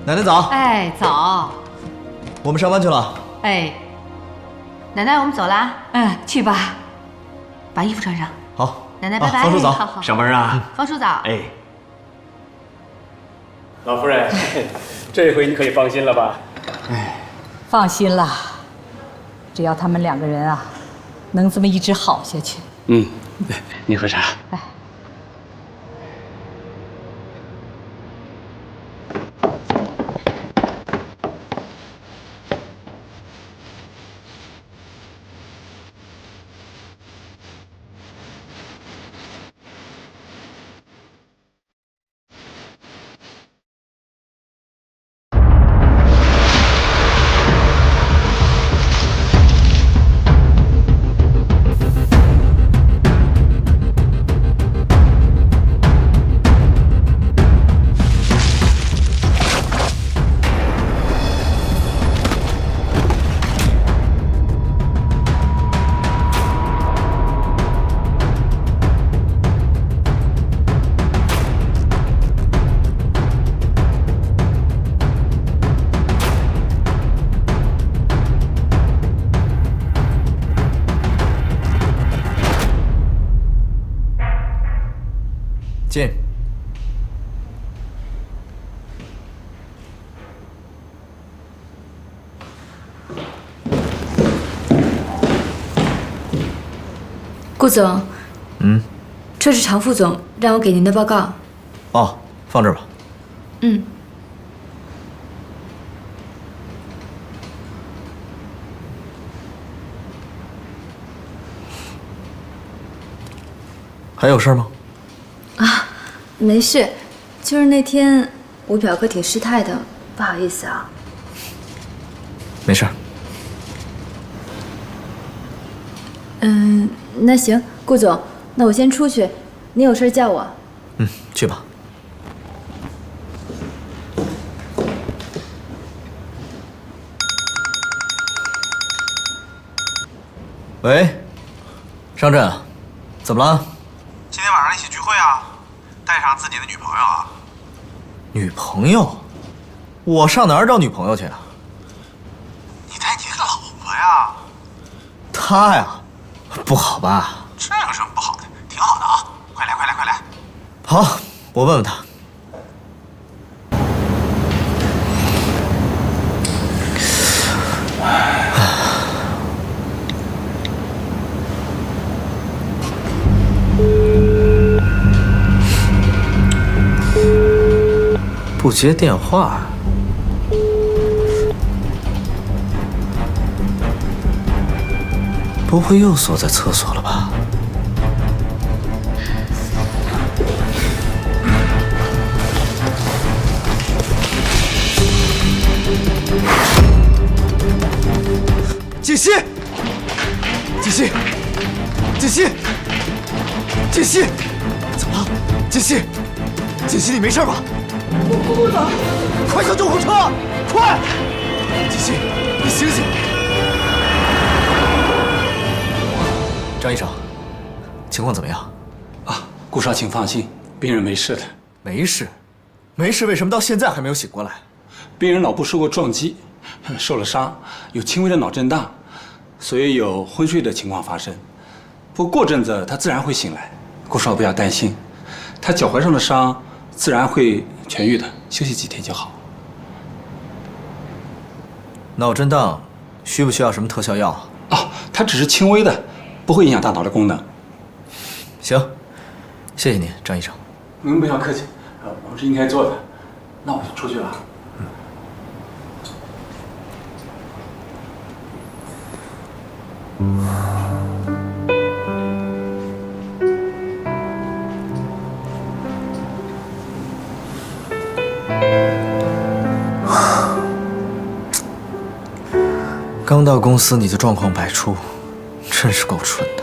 奶奶早。哎，早。我们上班去了。哎，奶奶，我们走啦。嗯，去吧。把衣服穿上。好。奶奶，拜拜。方叔早。好好。上班啊。方叔早。哎。老夫人，这回你可以放心了吧？哎，放心啦，只要他们2个人啊，能这么一直好下去。嗯，你喝茶。哎。进。顾总，这是常副总让我给您的报告。哦，放这儿吧。嗯。还有事吗？啊，没事，就是那天我表哥挺失态的，不好意思啊。没事。那行，顾总，那我先出去，你有事叫我。去吧。喂，商震，怎么了？今天晚上一起聚会啊，带上自己的女朋友啊。女朋友？我上哪儿找女朋友去啊？你带你老婆呀？她呀，不好吧？这有什么不好的？挺好的啊！快来快来快来！好，我问问她。不接电话，不会又锁在厕所了吧？锦溪，锦溪，锦溪，锦溪，怎么了？锦溪，锦溪，你没事吧？顾总，快叫救护车！快！锦溪，你醒醒！张医生，情况怎么样？啊，顾少，请放心，病人没事的。没事，没事，为什么到现在还没有醒过来？病人脑部受过撞击，受了伤，有轻微的脑震荡，所以有昏睡的情况发生。不过阵子他自然会醒来，顾少不要担心，他脚踝上的伤自然会痊愈的，休息几天就好。脑震荡需不需要什么特效药啊？哦，它只是轻微的，不会影响大脑的功能。行，谢谢您，张医生。您不要客气，我们是应该做的。那我就出去了。刚到公司你就状况百出，真是够蠢的。